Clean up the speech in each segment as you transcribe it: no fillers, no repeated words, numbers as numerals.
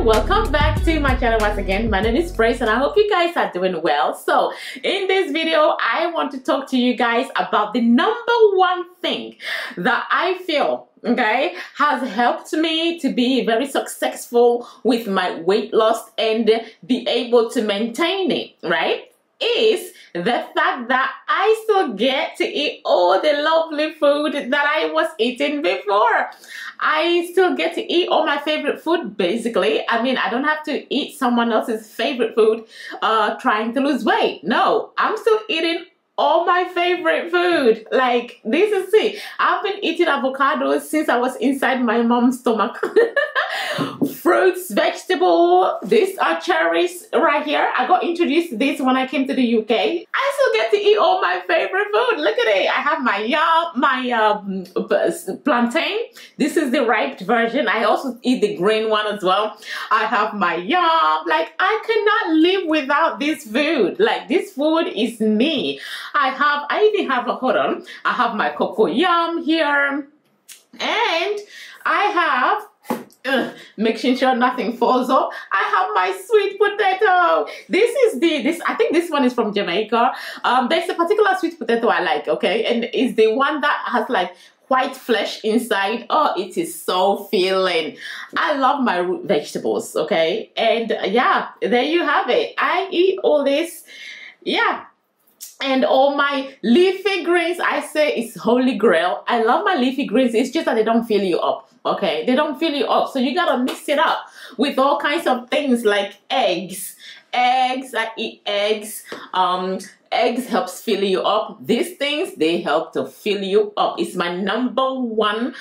welcome back to my channel once again. My name is Grace and I hope you guys are doing well. So in this video I want to talk to you guys about the #1 thing that I feel has helped me to be very successful with my weight loss and be able to maintain it, right? Is the fact that I still get to eat all the lovely food that I was eating before. I still get to eat all my favorite food, basically. I mean, I don't have to eat someone else's favorite food trying to lose weight. No, I'm still eating all my favorite food. Like, this is it. I've been eating avocados since I was inside my mom's stomach. Fruits, vegetable, these are cherries right here. I got introduced to this when I came to the UK. I still get to eat all my favorite food. Look at it. I have my plantain. This is the ripe version. I also eat the green one as well. I have my yam. Like, I cannot live without this food. Like, this food is me. I even have hold on. I have my cocoa yam here, and I have making sure nothing falls off. I have my sweet potato. I think this one is from Jamaica. There's a particular sweet potato I like, okay, and it's the one that has like white flesh inside. Oh, it is so filling. I love my root vegetables, okay, and yeah, there you have it. I eat all this, yeah. And all my leafy greens, I say it's holy grail. I love my leafy greens. It's just that they don't fill you up, okay? They don't fill you up. So you gotta mix it up with all kinds of things like eggs. I eat eggs. Eggs helps fill you up. These things, they help to fill you up. It's my #1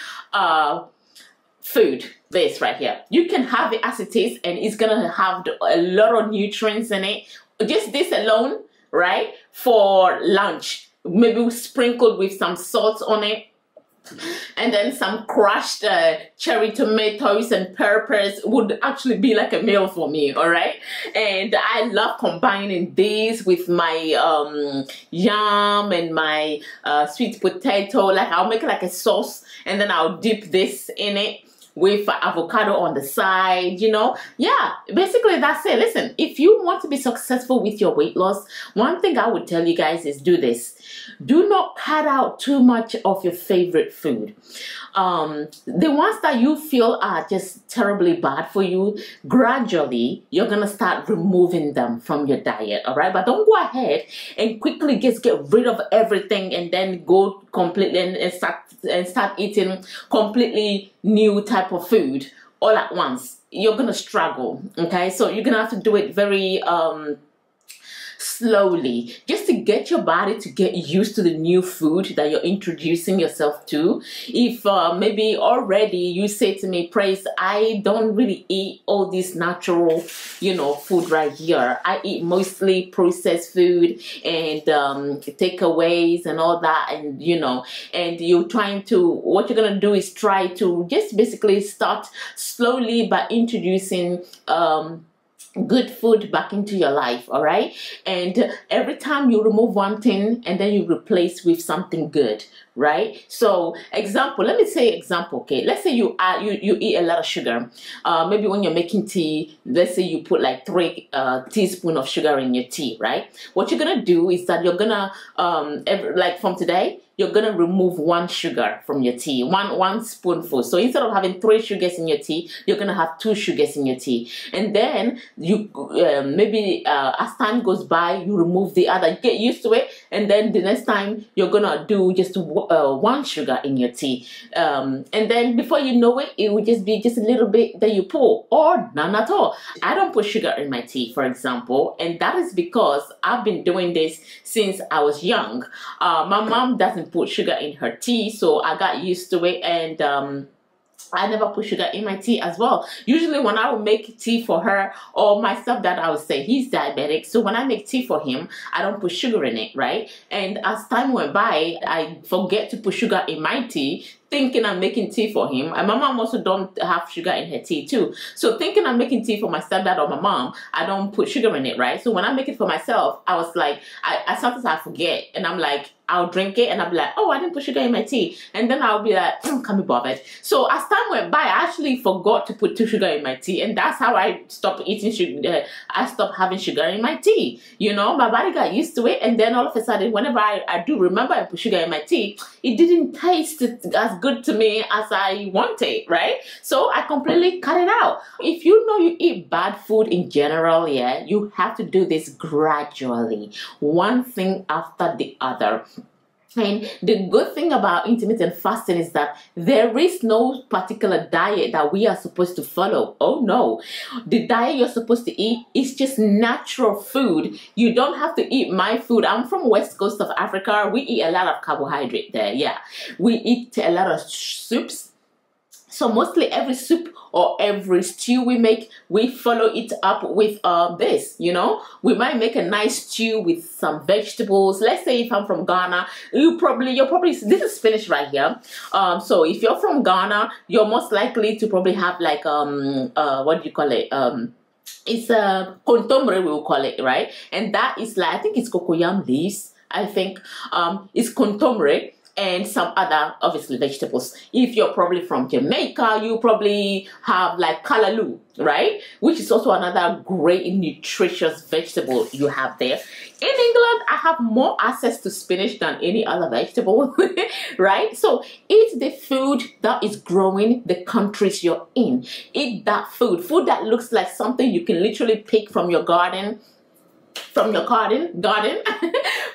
food. This right here. You can have it as it is, and it's gonna have a lot of nutrients in it. Just this alone, right, for lunch, maybe sprinkled with some salt on it, and then some crushed cherry tomatoes and peppers would actually be like a meal for me, all right? And I love combining these with my yam and my sweet potato. Like, I'll make like a sauce, and then I'll dip this in it with avocado on the side, you know. Yeah, basically that's it. Listen, if you want to be successful with your weight loss, one thing I would tell you guys is do this. Do not cut out too much of your favorite food. The ones that you feel are just terribly bad for you, gradually you're gonna start removing them from your diet, all right? But don't go ahead and quickly just get rid of everything and then go completely and start eating completely new type of food all at once. You're gonna struggle, okay? So you're gonna have to do it very slowly, just to get your body to get used to the new food that you're introducing yourself to. If maybe already you say to me, Praise, I don't really eat all this natural, you know, food right here. I eat mostly processed food and takeaways and all that, and you know, and you're trying to, what you're gonna do is try to just basically start slowly by introducing good food back into your life, all right? And every time you remove one thing and then you replace with something good, right? So example, let me say example, okay? Let's say you eat a lot of sugar. Maybe when you're making tea, let's say you put like 3 teaspoons of sugar in your tea, right? What you're gonna do is that you're gonna like from today, you're gonna remove 1 sugar from your tea, one spoonful. So instead of having 3 sugars in your tea, you're gonna have 2 sugars in your tea. And then you maybe as time goes by, you remove the other. You get used to it, and then the next time you're gonna do just 1 sugar in your tea. And then before you know it, it will just be just a little bit that you pour, or none at all. I don't put sugar in my tea, for example, and that is because I've been doing this since I was young. My mom doesn't put sugar in her tea, so I got used to it, and I never put sugar in my tea as well. Usually when I would make tea for her or my stepdad, I would say he's diabetic, so when I make tea for him, I don't put sugar in it, right? And as time went by, I forget to put sugar in my tea thinking I'm making tea for him. And my mom also don't have sugar in her tea too. So thinking I'm making tea for my stepdad or my mom, I don't put sugar in it, right? So when I make it for myself, I was like, I sometimes I forget, and I'm like, I'll drink it and I'll be like, oh, I didn't put sugar in my tea. And then I'll be like, can't be bothered. So as time went by, I actually forgot to put sugar in my tea. And that's how I stopped eating sugar. I stopped having sugar in my tea. You know, my body got used to it. And then all of a sudden, whenever I do remember I put sugar in my tea, it didn't taste as good to me as I wanted, right? So I completely cut it out. If you know you eat bad food in general, yeah, you have to do this gradually, one thing after the other. And the good thing about intermittent fasting is that there is no particular diet that we are supposed to follow. Oh no, the diet you're supposed to eat is just natural food. You don't have to eat my food. I'm from West Coast of Africa. We eat a lot of carbohydrate there. Yeah, we eat a lot of soups. So mostly every soup or every stew we make, we follow it up with this, you know. We might make a nice stew with some vegetables. Let's say if I'm from Ghana, you're probably, this is spinach right here. So if you're from Ghana, you're most likely to probably have like, what do you call it? It's a contomere, we will call it, right? And that is like, I think it's cocoyam leaves, I think. It's contomere. And some other, obviously, vegetables. If you're probably from Jamaica, you probably have like callaloo, right? Which is also another great nutritious vegetable you have there. In England, I have more access to spinach than any other vegetable, right? So eat the food that is growing the countries you're in. Eat that food that looks like something you can literally pick from your garden.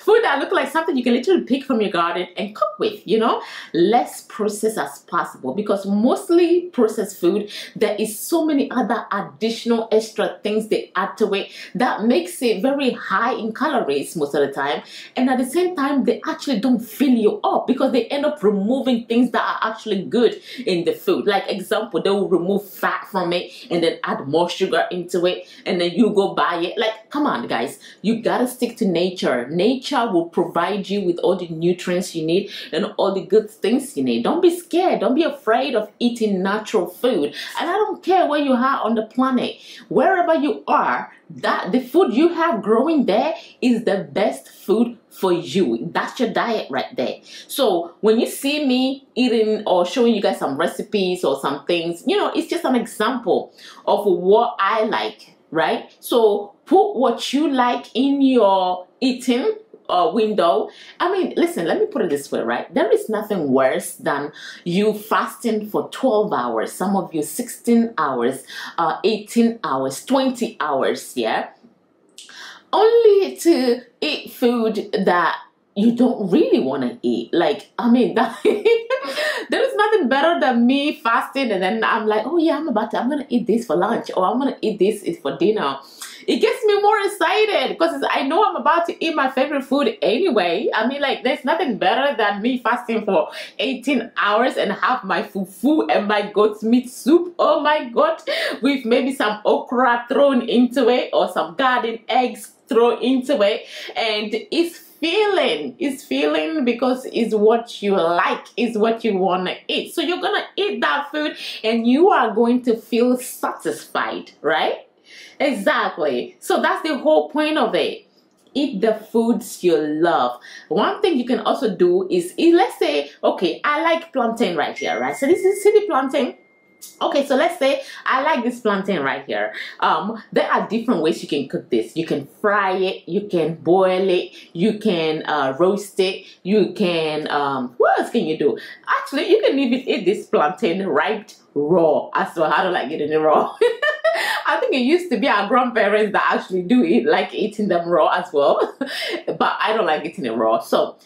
Food that look like something you can literally pick from your garden and cook with, you know. Less processed as possible, because mostly processed food, there is so many other additional extra things they add to it that makes it very high in calories most of the time, and at the same time they actually don't fill you up because they end up removing things that are actually good in the food. Like example, they will remove fat from it and then add more sugar into it, and then you go buy it. Like, come on guys, you gotta stick to nature. Nature will provide you with all the nutrients you need and all the good things you need. Don't be scared. Don't be afraid of eating natural food. And I don't care where you are on the planet. Wherever you are, that the food you have growing there is the best food for you. That's your diet right there. So when you see me eating or showing you guys some recipes or some things, you know, it's just an example of what I like, right? So put what you like in your eating window. I mean, listen, let me put it this way, right? There is nothing worse than you fasting for 12 hours, some of you 16 hours, 18 hours, 20 hours, yeah? Only to eat food that you don't really want to eat. Like, I mean, there is nothing better than me fasting and then I'm like, oh yeah, I'm gonna eat this for lunch, or I'm gonna eat this for dinner. It gets me more excited because I know I'm about to eat my favorite food anyway. I mean, like, there's nothing better than me fasting for 18 hours and have my fufu and my goat's meat soup, oh my god, with maybe some okra thrown into it or some garden eggs thrown into it, and it's feeling because it's what you like, is what you want to eat. So you're gonna eat that food and you are going to feel satisfied, right? Exactly. So that's the whole point of it. Eat the foods you love. One thing you can also do is, let's say, okay, I like plantain right here, right? So this is city plantain. Okay, so let's say I like this plantain right here. There are different ways you can cook this. You can fry it, you can boil it, you can roast it, you can, what else can you do? Actually, you can even eat this plantain right raw as well. I don't like eating it raw. I think it used to be our grandparents that actually do eat, like eating them raw as well. But I don't like eating it raw. So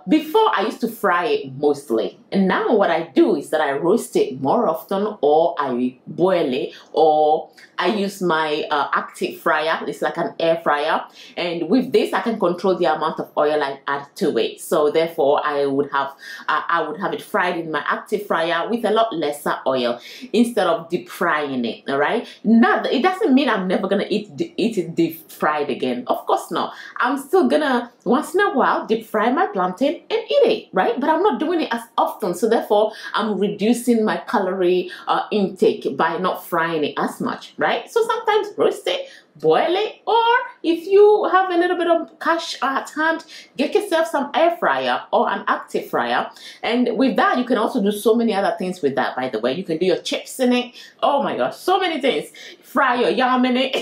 before I used to fry it mostly. And now what I do is that I roast it more often, or I boil it, or I use my active fryer. It's like an air fryer. And with this, I can control the amount of oil I add to it. So therefore, I would have it fried in my active fryer with a lot lesser oil instead of deep frying it, all right? Now, it doesn't mean I'm never gonna eat it deep fried again. Of course not. I'm still gonna once in a while deep fry my plantain and eat it, right? But I'm not doing it as often, so therefore I'm reducing my calorie intake by not frying it as much, right? So sometimes roast it, boil it, or if you have a little bit of cash at hand, get yourself some air fryer or an active fryer, and with that you can also do so many other things with that. By the way, you can do your chips in it. Oh my gosh, so many things. Fry your yam in it.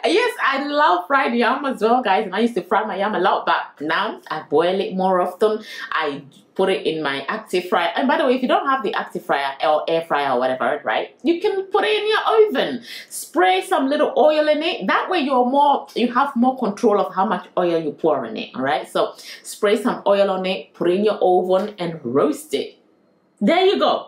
Yes, I love fried yam as well, guys, and I used to fry my yam a lot, but now I boil it more often. I put it in my active fryer. And by the way, if you don't have the active fryer or air fryer or whatever, right, you can put it in your oven. Spray some little oil in it. That way you have more control of how much oil you pour in it. All right, so spray some oil on it, put it in your oven and roast it. There you go.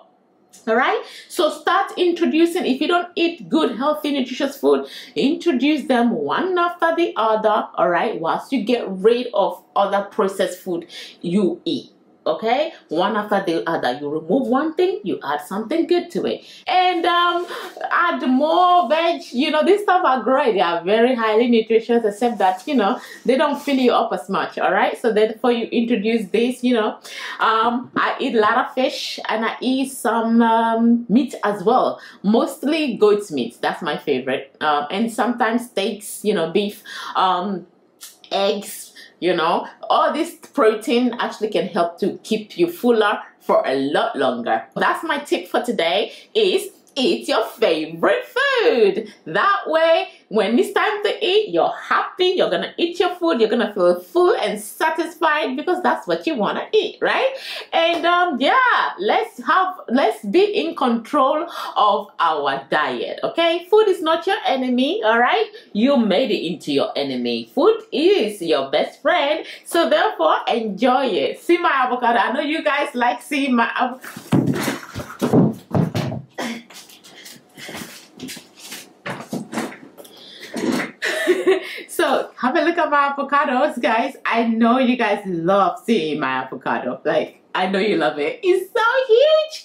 All right, so start introducing. If you don't eat good, healthy, nutritious food, introduce them one after the other. All right, whilst you get rid of other processed food you eat. Okay, one after the other. You remove one thing, you add something good to it, and add more veg. You know, these stuff are great. They are very highly nutritious, except that, you know, they don't fill you up as much. All right, so therefore you introduce this. You know, I eat a lot of fish and I eat some meat as well, mostly goat's meat. That's my favorite, and sometimes steaks, you know, beef, eggs. You know, all this protein actually can help to keep you fuller for a lot longer. That's my tip for today, is eat your favorite food. That way, when it's time to eat, you're happy, you're gonna eat your food, you're gonna feel full and satisfied because that's what you wanna eat, right? And yeah, let's be in control of our diet, okay? Food is not your enemy, all right? You made it into your enemy. Food is your best friend, so therefore enjoy it. See my avocado. I know you guys like seeing my avocado. So have a look at my avocados, guys. I know you guys love seeing my avocado. Like, I know you love it. It's so huge.